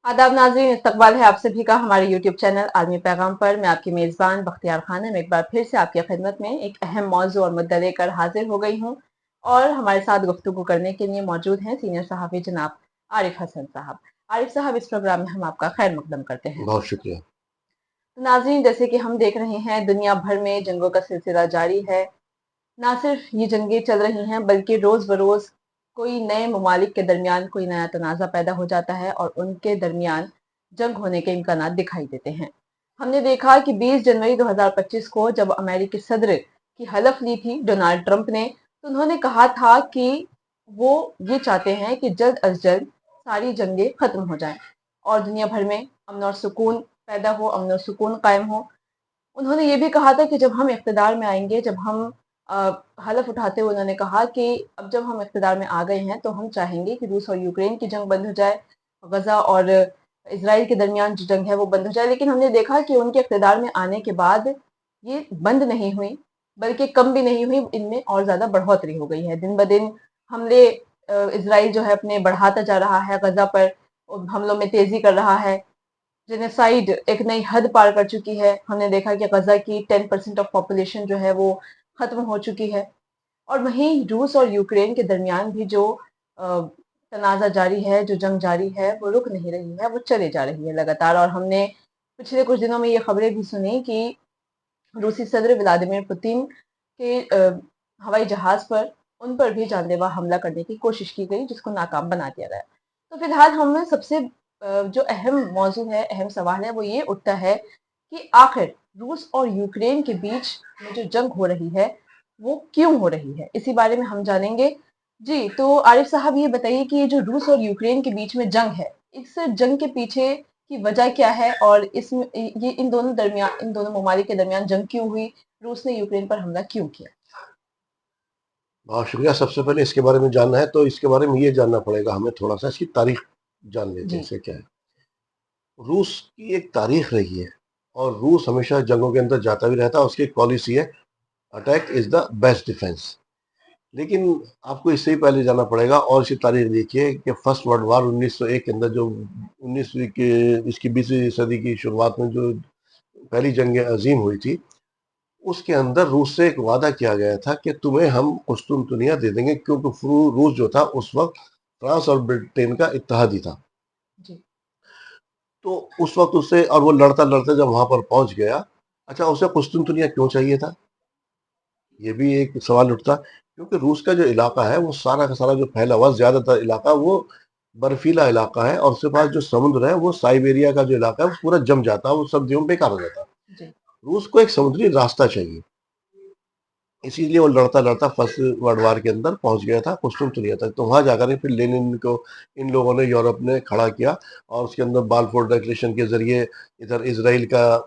आदाब नाज़रीन, इस्तकबाल है आप सभी का हमारे यूट्यूब चैनल आलमी पैगाम पर। मैं आपकी मेज़बान बख्तियार खानम एक बार फिर से आपकी खिदमत में एक अहम मौजू और मुद्दा लेकर हाजिर हो गई हूँ। और हमारे साथ गुफ्तगू करने के लिए मौजूद हैं सीनियर सहाफ़ी जनाब आरिफ हसन साहब। आरिफ साहब, इस प्रोग्राम में हम आपका खैर मकदम करते हैं। बहुत शुक्रिया। तो नाज़रीन, जैसे कि हम देख रहे हैं दुनिया भर में जंगों का सिलसिला जारी है। ना सिर्फ ये जंगें चल रही हैं बल्कि रोज़ बरोज़ कोई नए ममालिक के दरमियान कोई नया तनाज़ा पैदा हो जाता है और उनके दरमियान जंग होने के इम्कानात दिखाई देते हैं। हमने देखा कि 20 जनवरी 2025 को जब अमेरिकी सदर की हलफ ली थी डोनाल्ड ट्रंप ने, तो उन्होंने कहा था कि वो ये चाहते हैं कि जल्द अज जल्द सारी जंगें खत्म हो जाएं और दुनिया भर में अमन और सुकून पैदा हो, अमन और सुकून कायम हो। उन्होंने ये भी कहा था कि जब हम इक़्तिदार में आएँगे, जब हम हलफ़ उठाते हुए उन्होंने कहा कि अब जब हम इक़्तिदार में आ गए हैं, तो हम चाहेंगे कि रूस और यूक्रेन की जंग बंद हो जाए, गज़ा और इज़राइल के दरमियान जो जंग है वो बंद हो जाए। लेकिन हमने देखा कि उनके इक़्तिदार में आने के बाद ये बंद नहीं हुई, बल्कि कम भी नहीं हुई, इनमें और ज़्यादा बढ़ोतरी हो गई है। दिन-ब-दिन हमले इज़राइल जो है अपने बढ़ाता जा रहा है, गज़ा पर हमलों में तेज़ी कर रहा है। जेनोसाइड एक नई हद पार कर चुकी है। हमने देखा कि गज़ा की 10% ऑफ पॉपुलेशन जो है वो ख़त्म हो चुकी है। और वहीं रूस और यूक्रेन के दरमियान भी जो तनाज़ा जारी है, जो जंग जारी है, वो रुक नहीं रही है, वो चले जा रही है लगातार। और हमने पिछले कुछ दिनों में ये खबरें भी सुनी कि रूसी सदर व्लादिमीर पुतिन के हवाई जहाज़ पर उन पर भी जानलेवा हमला करने की कोशिश की गई, जिसको नाकाम बना दिया गया। तो फिलहाल हमें सबसे जो अहम मौजू है, अहम सवाल है, वो ये उठता है कि आखिर रूस और यूक्रेन के बीच में जो जंग हो रही है, वो क्यों हो रही है? इसी बारे में हम जानेंगे। जी, तो आरिफ साहब ये बताइए कि ये जो रूस और यूक्रेन के बीच में जंग है, इस जंग के पीछे की वजह क्या है और इसमें ये इन दोनों ममालिक के दरमियान जंग क्यों हुई? रूस ने यूक्रेन पर हमला क्यों किया? बहुत शुक्रिया। सबसे पहले इसके बारे में जानना है तो इसके बारे में ये जानना पड़ेगा हमें, थोड़ा-सा इसकी तारीख़ जान लेते हैं, जी, इससे क्या है। रूस की एक तारीख़ रही है और रूस हमेशा जंगों के अंदर जाता भी रहता है, उसकी एक पॉलिसी है, attack is the best defence. लेकिन आपको इससे ही पहले जाना पड़ेगा और इसकी तारीख़ देखिए कि फर्स्ट वर्ल्ड वॉर 1901 के अंदर जो 19वीं के इसकी 20वीं सदी की शुरुआत में जो पहली जंग अज़ीम हुई थी, उसके अंदर रूस से एक वादा किया गया था कि तुम्हें हम कुस्तुनतुनिया दे देंगे, क्योंकि रूस जो था उस वक्त फ्रांस और ब्रिटेन का इत्तेहादी था। जी, तो उस वक्त उससे, और वो लड़ता लड़ता जब वहां पर पहुंच गया, अच्छा उसे कुस्तुनतुनिया क्यों चाहिए था, ये भी एक सवाल उठता। क्योंकि रूस का जो इलाका है वो सारा का सारा जो फैला हुआ ज्यादातर इलाका वो बर्फीला इलाका है, और उसके पास जो समुद्र है वो साइबेरिया का जो इलाका है वो पूरा जम जाता है, वो सर्दियों में बेकार हो जाता है। जी, रूस को एक समुद्री रास्ता चाहिए, इसीलिए वो लड़ता-लड़ता फर्स्ट वर्ल्ड वार के अंदर पहुँच गया था कुस्तुनतुनिया तक। तो वहाँ जाकर के फिर लेनिन को इन लोगों ने, यूरोप ने खड़ा किया, और उसके अंदर बाल्फोर डिक्लेरेशन के ज़रिए इधर इज़राइल का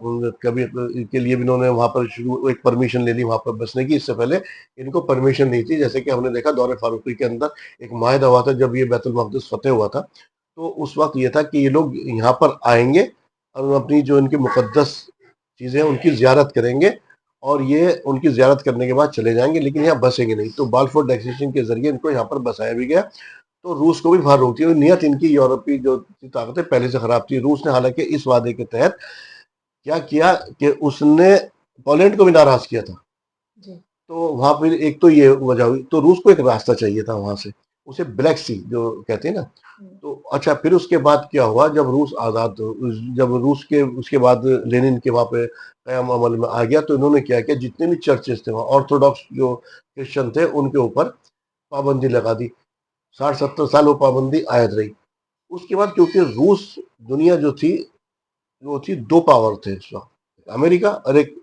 कभी के लिए भी इन्होंने वहाँ पर शुरू एक परमिशन ले ली वहाँ पर बसने की। इससे पहले इनको परमिशन नहीं थी। जैसे कि हमने देखा दौरे फारूकी के अंदर एक माहिदा हुआ था जब ये बैतुल मक़दिस फ़तेह हुआ था। तो उस वक़्त ये था कि ये लोग यहाँ पर आएँगे और अपनी जो इनकी मुक़द्दस चीज़ें हैं उनकी ज़ियारत करेंगे, और ये उनकी ज़ियारत करने के बाद चले जाएँगे, लेकिन यहाँ बसेंगे नहीं। तो बाल्फोर डिक्लेरेशन के ज़रिए इनको यहाँ पर बसाया भी गया। तो रूस को भी बाहर रोक दिया। नियत इनकी यूरोपीय जो ताकतें पहले से खराब थी। रूस ने हालाँकि इस वादे के तहत क्या किया कि उसने पोलैंड को भी नाराज़ किया था। जी, तो वहाँ पे एक तो ये वजह हुई। तो रूस को एक रास्ता चाहिए था वहाँ से, उसे ब्लैक सी जो कहते हैं ना। हुँ, तो अच्छा, फिर उसके बाद क्या हुआ जब रूस आज़ाद, जब रूस के उसके बाद लेनिन के वहाँ पे क़याम अमल में आ गया, तो इन्होंने क्या किया, जितने भी चर्चेज़ थे वहाँ ऑर्थोडॉक्स जो क्रिश्चियन थे उनके ऊपर पाबंदी लगा दी। 60-70 साल वो पाबंदी आयद रही। उसके बाद क्योंकि रूस दुनिया जो थी, वो थी 2 पावर थे उस वक़्त, अमेरिका और एक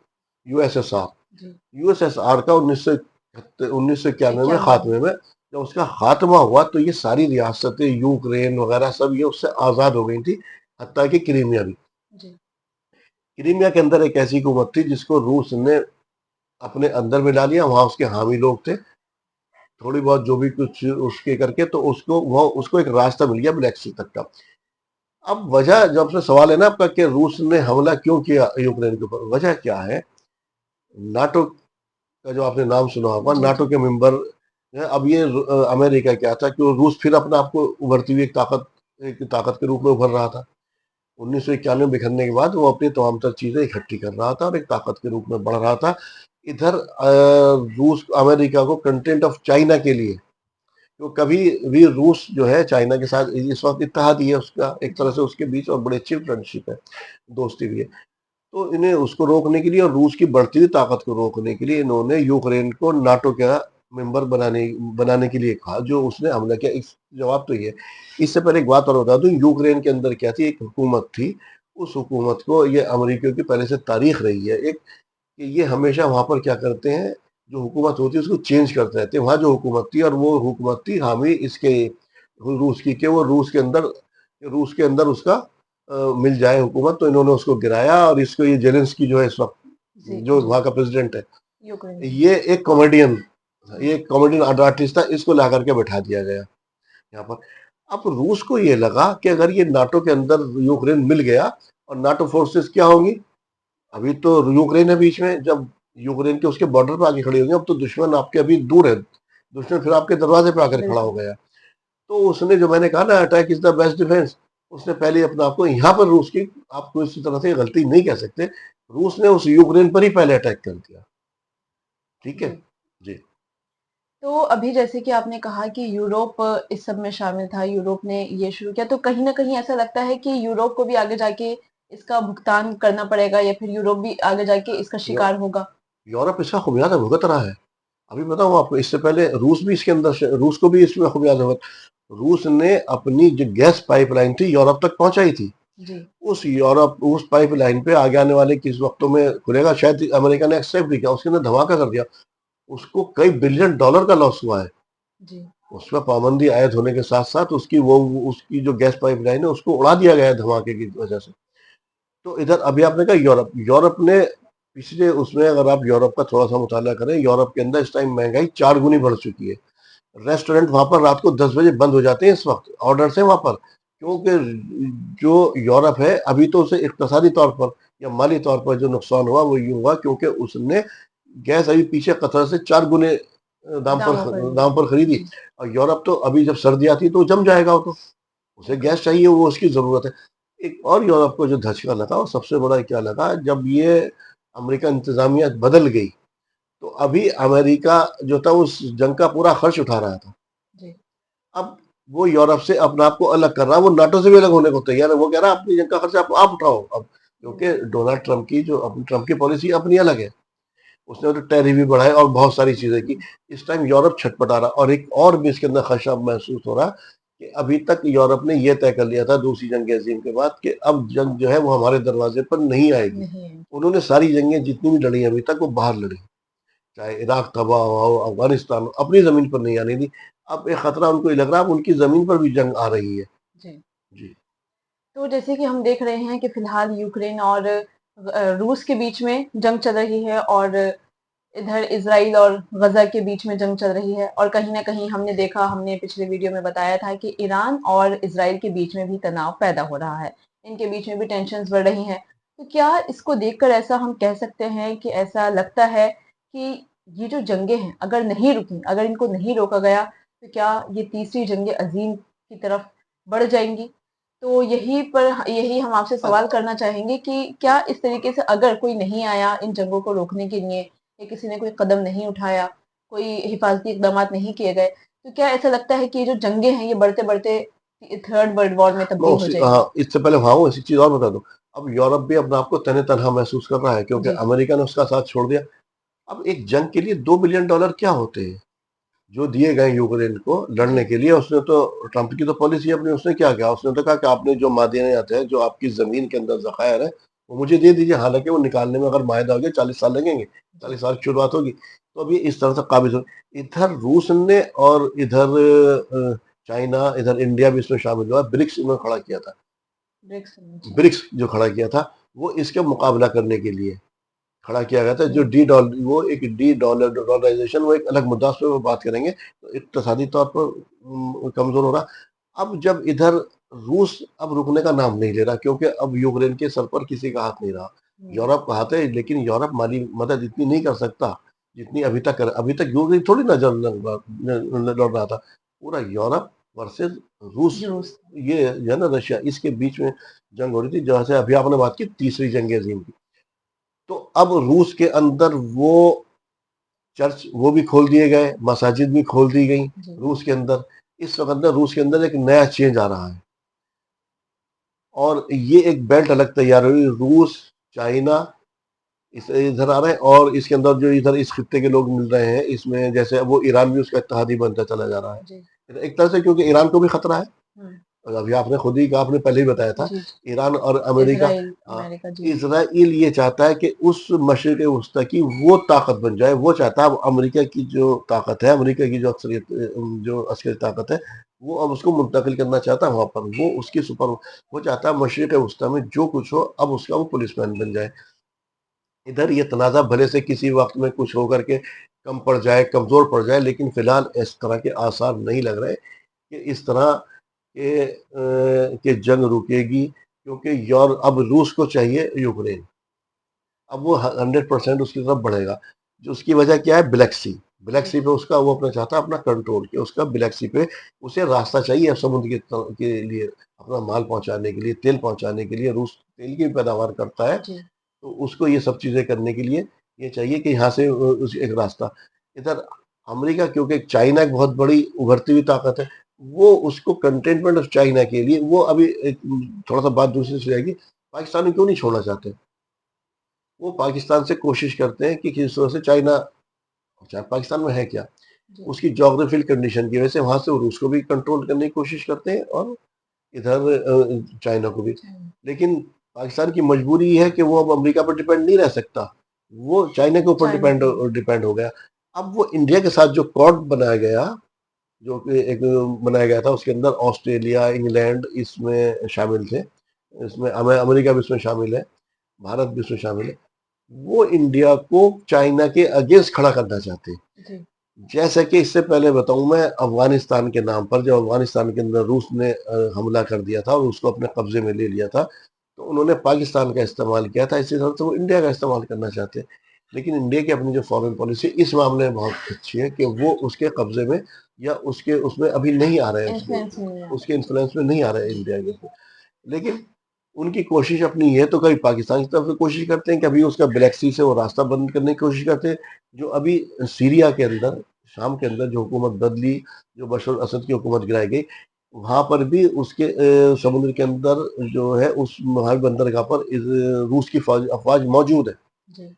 यूएसएसआर। जी, यूएसएसआर का 1991 में 91 में। खात्मे में, जब उसका खात्मा हुआ तो ये सारी रियासतें यूक्रेन वगैरह सब ये उससे आज़ाद हो गई थी, हत्ता कि क्रीमिया भी। जी, क्रीमिया के अंदर एक ऐसी हुकूमत थी जिसको रूस ने अपने अंदर मिला लिया, वहाँ उसके हामी लोग थे, थोड़ी बहुत जो भी कुछ उसके करके, तो उसको वो उसको एक रास्ता मिल गया ब्लैक सी तक का। अब वजह, जब से सवाल है ना आपका कि रूस ने हमला क्यों किया यूक्रेन के ऊपर, वजह क्या है? नाटो का जो आपने नाम सुना होगा, जी, नाटो जी, के मेंबर हैं। अब ये अमेरिका क्या था कि वो रूस फिर अपने आप को उभरती हुई एक ताकत के रूप में उभर रहा था। 1991 बिखरने के बाद वो अपनी तमाम तर चीजें इकट्ठी कर रहा था और एक ताकत के रूप में बढ़ रहा था। इधर रूस अमेरिका को कंटेंट ऑफ चाइना के लिए, तो कभी भी रूस जो है चाइना के साथ इस वक्त इत्तेहादी है उसका एक तरह जी, से उसके बीच, और बड़ी अच्छी फ्रेंडशिप है, दोस्ती भी है। तो इन्हें उसको रोकने के लिए और रूस की बढ़ती हुई ताकत को रोकने के लिए इन्होंने यूक्रेन को नाटो का मेंबर बनाने बनाने के लिए कहा, जो उसने हमला किया। इस जवाब तो ये है। इससे पहले एक बात और बता दूं, यूक्रेन के अंदर क्या थी, एक हुकूमत थी। उस हुकूमत को, ये अमेरिकियों की पहले से तारीख रही है एक, कि ये हमेशा वहां पर क्या करते हैं, जो हुकूमत होती है उसको चेंज करते रहते हैं। वहां जो हुकूमत थी, और वो हुकूमत थी हामी इसके रूस की, के वो रूस के अंदर उसका मिल जाए हुकूमत, तो इन्होंने उसको गिराया। और इसको ये जेलेंस्की जो है इस वक्त, जी, जो जी, वहां का प्रेसिडेंट है, यूक्रेन का। ये एक कॉमेडियन, जी, ये कॉमेडियन आर्टिस्ट था, इसको ला करके बैठा दिया गया यहाँ पर। अब रूस को ये लगा कि अगर ये नाटो के अंदर यूक्रेन मिल गया, और नाटो फोर्सेस क्या होंगी, अभी तो यूक्रेन है बीच में, जब यूक्रेन के उसके बॉर्डर पर आके खड़ी होंगी, अब तो दुश्मन आपके अभी दूर है, दुश्मन फिर आपके दरवाजे पे आकर खड़ा हो बिल्कुल। गया। तो उसने, जो मैंने कहा ना, attack is the best defence, उसने पहले अपने आप को यहाँ पर, रूस की, आपको इसी तरह से गलती नहीं कह सकते, रूस ने उस यूक्रेन पर ही पहले अटैक कर दिया। ठीक है जी। जी। तो अभी जैसे कि आपने कहा कि यूरोप इस सब में शामिल था, यूरोप ने ये शुरू किया, तो कहीं न कहीं ऐसा लगता है कि यूरोप को भी आगे जाके इसका भुगतान करना पड़ेगा या फिर यूरोप भी आगे जाके इसका यू- शिकार होगा? यूरोप इसका खुमियाजा भुगत रहा है। अभी बताऊं आपको, इससे पहले रूस भी इसके अंदर रूस को भी इसमें खुमियाजा भुगत। रूस ने अपनी जो गैस पाइपलाइन थी यूरोप तक पहुंचाई थी। जी, उस पाइपलाइन पे आगे आने वाले किस वक्तों में खुलेगा, शायद अमेरिका ने एक्सेप्ट भी किया, उसके अंदर धमाका कर दिया। उसको कई बिलियन डॉलर का लॉस हुआ है। जी, उस पर पाबंदी आयद होने के साथ साथ उसकी जो गैस पाइपलाइन है उसको उड़ा दिया गया है धमाके की वजह से। तो इधर अभी आपने कहा यूरोप, यूरोप ने पिछले उसमें, अगर आप यूरोप का थोड़ा सा मुताला करें, यूरोप के अंदर इस टाइम महंगाई 4 गुनी बढ़ चुकी है। रेस्टोरेंट वहां पर रात को 10 बजे बंद हो जाते हैं इस वक्त, ऑर्डर से वहां पर, क्योंकि जो यूरोप है, अभी तो उसे इक्तसादी तौर पर या माली तौर पर जो नुकसान हुआ वो यूं हुआ, क्योंकि उसने गैस अभी पीछे कतर से 4 गुने दामों पर दाम पर खरीदी। जी, और यूरोप तो अभी जब सर्दी आती है तो जम जाएगा वो, तो उसे बिल्कुल। गैस चाहिए, वो उसकी जरूरत है। एक और यूरोप को जो धचका लगा, और सबसे बड़ा क्या लगा, जब ये अमेरिका इंतजामिया बदल गई, तो अभी अमेरिका जो था उस जंग का पूरा खर्च उठा रहा था। जी, अब वो यूरोप से अपने आप को अलग कर रहा है, वो नाटो से भी अलग होने को तैयार है। वो कह रहा है अपनी जंग का खर्च आप उठाओ अब, क्योंकि बिल्कुल। डोनाल्ड ट्रंप की जो अपनी ट्रंप की पॉलिसी अपनी अलग है। उसने तो टैरिफ भी बढ़ाए और बहुत सारी चीजें की। इस टाइम यूरोप छटपटा रहा, और एक और भी इसके अंदर खदशा महसूस हो रहा कि अभी तक यूरोप ने यह तय कर लिया था दूसरी जंग अजीम के बाद, कि अब जंग जो है वो हमारे दरवाजे पर नहीं आएगी। नहीं है। उन्होंने सारी जंगें जितनी भी लड़ी अभी तक वो बाहर लड़ी, चाहे इराक तबाह हुआ हो, अफगानिस्तान हो, अपनी जमीन पर नहीं आने दी। अब एक खतरा उनको ये लग रहा है, अब उनकी जमीन पर भी जंग आ रही है। जी। जी। तो जैसे कि हम देख रहे हैं कि फिलहाल यूक्रेन और रूस के बीच में जंग चल रही है और इधर इजराइल और गजा के बीच में जंग चल रही है और कहीं ना कहीं हमने देखा, हमने पिछले वीडियो में बताया था कि ईरान और इजराइल के बीच में भी तनाव पैदा हो रहा है, इनके बीच में भी टेंशन्स बढ़ रही हैं। तो क्या इसको देखकर ऐसा हम कह सकते हैं कि ऐसा लगता है कि ये जो जंगें हैं अगर नहीं रुकी, अगर इनको नहीं रोका गया, तो क्या ये तीसरी जंग अजीम की तरफ बढ़ जाएंगी? तो यही हम आपसे सवाल करना चाहेंगे कि क्या इस तरीके से अगर कोई नहीं आया इन जंगों को रोकने के लिए, या किसी ने कोई कदम नहीं उठाया, कोई हिफाजती इकदामात नहीं किए गए, तो क्या ऐसा लगता है कि ये जो जंगें हैं ये बढ़ते-बढ़ते थर्ड वर्ल्ड वॉर में मैं तब्दील हो उसी, जाएँगी? हाँ, इससे पहले वहां हूँ, ऐसी चीज और बता दूं। अब यूरोप भी अपने आप को तने तनहा महसूस कर रहा है, क्योंकि जी, अमेरिका ने उसका साथ छोड़ दिया। अब एक जंग के लिए 2 बिलियन डॉलर क्या होते हैं, जो दिए गए यूक्रेन को लड़ने जी, के लिए। उसने तो, ट्रंप की तो पॉलिसी अपनी, उसने क्या किया, उसने तो कहा कि आपने जो मादे आते हैं, जो आपकी जमीन के अंदर जखायर है, वो मुझे दे दीजिए। हालांकि वो निकालने में अगर मायदा हो गया 40 साल लगेंगे, जी, 40 साल की शुरुआत होगी। तो अभी इस तरह से काबिज हो, इधर रूस ने, और इधर चाइना, इधर इंडिया भी इसमें शामिल हुआ, ब्रिक्स इन्होंने खड़ा किया था। ब्रिक्स में जी, ब्रिक्स जो खड़ा किया था, वो इसके मुकाबला करने के लिए खड़ा किया गया था। जो जी, डी डॉलराइजेशन, वो एक अलग मुद्दा, उस पर वो बात करेंगे। तो इक्तसादी तौर पर कमजोर हो रहा। अब जब इधर रूस अब रुकने का नाम नहीं ले रहा, क्योंकि अब यूक्रेन के सर पर किसी का हाथ नहीं रहा। हुँ, यूरोप का हाथ है, लेकिन यूरोप माली मदद इतनी नहीं कर सकता जितनी अभी तक कर। अभी तक यूक्रेन थोड़ी ना लड़ रहा था, पूरा यूरोप वर्सेस रूस, रूस। ये जो है ना रशिया, इसके बीच में जंग हो रही थी, जहाँ से अभी आपने बात की तीसरी जंग अजीम की। तो अब रूस के अंदर वो चर्च वो भी खोल दिए गए, मसाजिद भी खोल दी गई जी। रूस के अंदर। इस वक्त ना रूस के अंदर एक नया चेंज आ रहा है, और ये एक बेल्ट अलग तैयार हुई, रूस, चाइना इस इधर आ रहे हैं, और इसके अंदर जो इधर इस खित्ते के लोग मिल रहे हैं, इसमें जैसे वो ईरान भी उसका इत्तेहादी बनता चला जा रहा जी। है एक तरह से, क्योंकि ईरान को भी खतरा है। हम्म। और अभी आपने खुद ही कहा, आपने पहले ही बताया था, जी। जी। ईरान और अमेरिका। इसराइल, हाँ, अमेरिका। जी। इसराइल ये चाहता है कि उस मशरिक वस्ता की वो ताकत बन जाए, वो चाहता है अब अमेरिका की जो ताकत है, अमेरिका की जो अक्सरियत, जो असली ताकत है, वो अब उसको मुंतकिल करना चाहता है वहां पर, वो उसकी सुपर, वो चाहता है मशरिक वस्ता में जो कुछ हो अब उसका वो पुलिसमैन बन जाए। इधर ये तनाज़ा भले से किसी वक्त में कुछ होकर के कम पड़ जाए, कमज़ोर पड़ जाए, लेकिन फिलहाल इस तरह के आसार नहीं लग रहे कि इस तरह के जंग रुकेगी, क्योंकि अब रूस को चाहिए यूक्रेन, अब वो 100% उसकी तरफ बढ़ेगा। जो उसकी वजह क्या है? ब्लैक सी, ब्लैक जी। सी पे उसका वो अपना चाहता है अपना कंट्रोल, कि उसका ब्लैक सी पे उसे रास्ता चाहिए समुद्र के लिए, अपना माल पहुंचाने के लिए, तेल पहुंचाने के लिए। रूस तेल की पैदावार करता है, जी। तो उसको ये सब चीज़ें करने के लिए ये चाहिए कि यहाँ से उस एक रास्ता। इधर अमेरिका, क्योंकि चाइना एक बहुत बड़ी उभरती हुई ताकत है, वो उसको कंटेनमेंट ऑफ चाइना के लिए वो अभी एक थोड़ा सा बात दूसरी से जाएगी, पाकिस्तान को क्यों नहीं छोड़ना चाहते? वो पाकिस्तान से कोशिश करते हैं कि किसी तरह से चाइना, चाहे पाकिस्तान में है क्या, जी। उसकी जोग्राफिकल कंडीशन की वजह से वहां से वो रूस को भी कंट्रोल करने की कोशिश करते हैं, और इधर चाइना को भी। चाइना। लेकिन पाकिस्तान की मजबूरी ये है कि वो अब अमेरिका पर डिपेंड नहीं रह सकता, वो चाइना के ऊपर चाइना डिपेंड पे ही। डिपेंड हो गया। अब वो इंडिया के साथ जो कॉड बनाया गया, जो कि एक बनाया गया था, उसके अंदर ऑस्ट्रेलिया, इंग्लैंड इसमें शामिल थे, इसमें अमेरिका भी इसमें शामिल है, भारत भी इसमें शामिल है। वो इंडिया को चाइना के अगेंस्ट खड़ा करना चाहते हैं। जी। जैसे कि इससे पहले बताऊं मैं, अफगानिस्तान के नाम पर जब अफगानिस्तान के अंदर रूस ने हमला कर दिया था और उसको अपने कब्जे में ले लिया था, तो उन्होंने पाकिस्तान का इस्तेमाल किया था, इसी तरह से वो इंडिया का इस्तेमाल करना चाहते हैं। लेकिन इंडिया की अपनी जो फॉरेन पॉलिसी इस मामले में बहुत अच्छी है कि वो उसके कब्जे में या उसके उसमें अभी नहीं आ रहे हैं, इन्फ्लुएंस नहीं आ उसके रहा। इन्फ्लुएंस में नहीं आ रहे हैं जी। इंडिया के। लेकिन उनकी कोशिश अपनी है, तो कभी पाकिस्तान की तरफ से कोशिश करते हैं, कभी उसका ब्लैक सी से वो रास्ता बंद करने की कोशिश करते हैं। जो अभी सीरिया के अंदर, शाम के अंदर जो हुकूमत बदली, जो बशर असद की हुकूमत गिराई गई, वहां पर भी उसके समुद्र के अंदर जो है उस महार बंदरगाह पर रूस की फौज अफवाज मौजूद है। जी।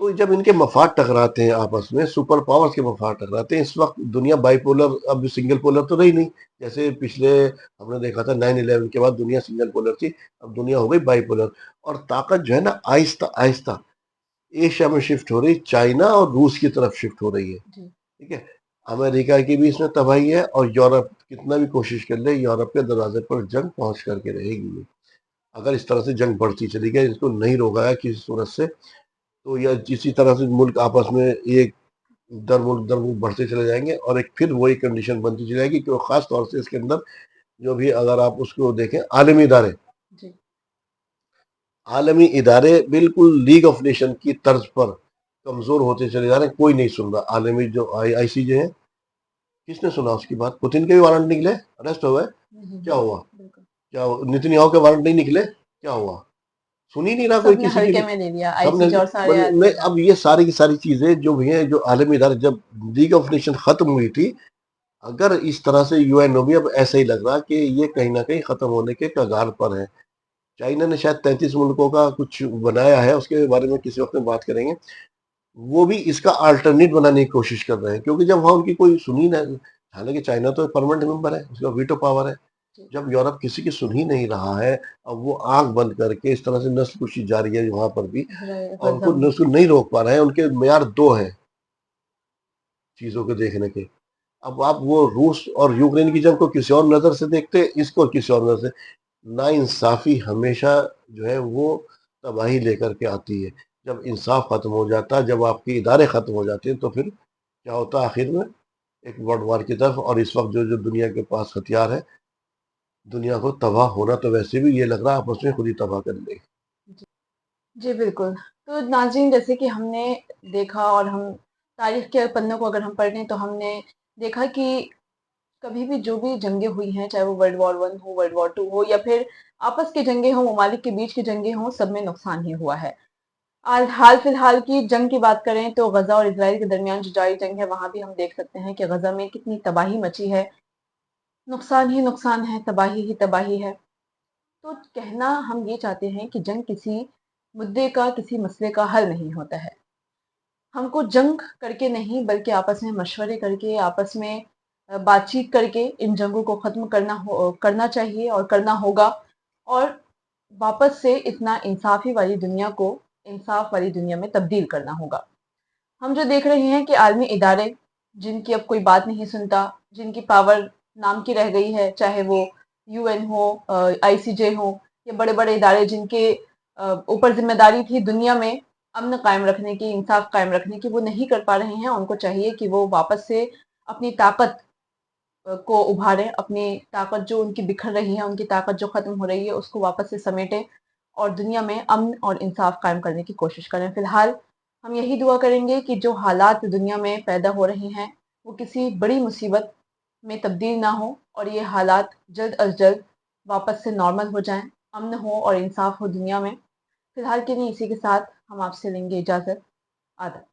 तो जब इनके मफाद टकराते हैं आपस में, सुपर पावर्स के मफाद टकराते हैं, इस वक्त दुनिया बाइपोलर, अब सिंगल पोलर तो रही नहीं। जैसे पिछले हमने देखा था 9/11 के बाद दुनिया सिंगल पोलर थी, अब दुनिया हो गई बाइपोलर। और ताकत जो है ना आहिस्ता आहिस्ता एशिया में शिफ्ट हो रही, चाइना और रूस की तरफ शिफ्ट हो रही है। जी। ठीक है, अमेरिका की भी इसमें तबाही है, और यूरोप कितना भी कोशिश कर ले, यूरोप के दरवाजे पर जंग पहुंच करके रहेगी। अगर इस तरह से जंग बढ़ती चली गई, इसको नहीं रोका गया किसी सूरत से, तो या इसी तरह से मुल्क आपस में एक दर मुल्क बढ़ते चले जाएंगे, और एक फिर वही कंडीशन बनती चली जाएगी, कि खास तौर से इसके अंदर जो भी, अगर आप उसको देखें, आलमी इदारे, जी। आलमी इदारे बिल्कुल लीग ऑफ नेशन की तर्ज पर कमजोर होते चले जा रहे हैं। कोई नहीं सुन रहा। आलमी जो ICJ है, किसने सुना उसकी बात? पुतिन के भी वारंट निकले, अरेस्ट हो गए, क्या हुआ? बिल्कुल। क्या नितिनयाहू के वारंट नहीं निकले, क्या हुआ? सुन ही नहीं रहा कोई सबने किसी की हल्के भी। में ले लिया, सबने, आईसीजे और सारे मतलब आलमी नहीं, इदारे। अब ये सारी की सारी चीजें जो भी हैं, जो आलमी इदारे, जब लीग ऑफ नेशन खत्म हुई थी, अगर इस तरह से यूएनओ भी अब ऐसा ही लग रहा कि ये कहीं ना कहीं खत्म होने के कगार पर है। चाइना ने शायद 33 मुल्कों का कुछ बनाया है, उसके बारे में किसी वक्त में बात करेंगे। वो भी इसका अल्टरनेट बनाने की कोशिश कर रहे हैं, क्योंकि जब वहाँ उनकी कोई सुनी ना, हालांकि चाइना तो परमानेंट मेंबर है, उसका वीटो पावर है। जी। जब यूरोप किसी की सुन ही नहीं रहा है, अब वो आंख बंद करके इस तरह से नस्ल कुशी जारी है वहां पर भी, इसराइल और उनको गजा में। नस्ल नहीं रोक पा रहे हैं। उनके मेयार दो हैं चीजों को देखने के। अब आप वो रूस और यूक्रेन की जंग को किसी और नजर से देखते, इसको किसी और नजर से। ना इंसाफी हमेशा जो है वो तबाही लेकर के आती है। जब इंसाफ खत्म हो जाता है, जब आपके इदारे खत्म हो जाते हैं, तो फिर क्या होता है आखिर में? एक वर्ल्ड वार की तरफ। और इस वक्त जो जो दुनिया के पास हथियार है, दुनिया को तबाह होना तो वैसे भी ये लग रहा है आपस में खुद ही तबाह कर लेगी। जी। जी, बिल्कुल। तो नाज़रीन, जैसे कि हमने देखा, और हम तारीख़ के पन्नों को अगर हम पढ़ें तो हमने देखा कि कभी भी जो भी जंगें हुई हैं, चाहे वो वर्ल्ड वॉर 1 हो, वर्ल्ड वॉर 2 हो या फिर आपस की जंगें हों, ममालिक के बीच की जंगें हों, सब में नुकसान ही हुआ है। आज हाल फिलहाल की जंग की बात करें तो गजा और इसराइल के दरमियान जो जारी जंग है, वहां भी हम देख सकते हैं कि गजा में कितनी तबाही मची है। नुकसान ही नुकसान है, तबाही ही तबाही है। तो कहना हम ये चाहते हैं कि जंग किसी मुद्दे का, किसी मसले का हल नहीं होता है। हमको जंग करके नहीं, बल्कि आपस में मशवरे करके, आपस में बातचीत करके इन जंगों को खत्म करना चाहिए और करना होगा। और वापस से इतना इंसाफी वाली दुनिया को इंसाफ वाली दुनिया में तब्दील करना होगा। हम जो देख रहे हैं कि आलमी इदारे जिनकी अब कोई बात नहीं सुनता, जिनकी पावर नाम की रह गई है, चाहे वो यूएन हो, आईसीजे हो, या बड़े बड़े इदारे जिनके ऊपर जिम्मेदारी थी दुनिया में अमन कायम रखने की, इंसाफ कायम रखने की, वो नहीं कर पा रहे हैं। उनको चाहिए कि वो वापस से अपनी ताकत को उभारें, अपनी ताकत जो उनकी बिखर रही है, उनकी ताकत जो खत्म हो रही है, उसको वापस से समेटें और दुनिया में अमन और इंसाफ कायम करने की कोशिश करें। फिलहाल हम यही दुआ करेंगे कि जो हालात दुनिया में पैदा हो रहे हैं, वो किसी बड़ी मुसीबत में तब्दील ना हो और ये हालात जल्द अज जल्द वापस से नॉर्मल हो जाएं, अमन हो और इंसाफ हो दुनिया में। फिलहाल के लिए इसी के साथ हम आपसे लेंगे इजाज़त। आदाब।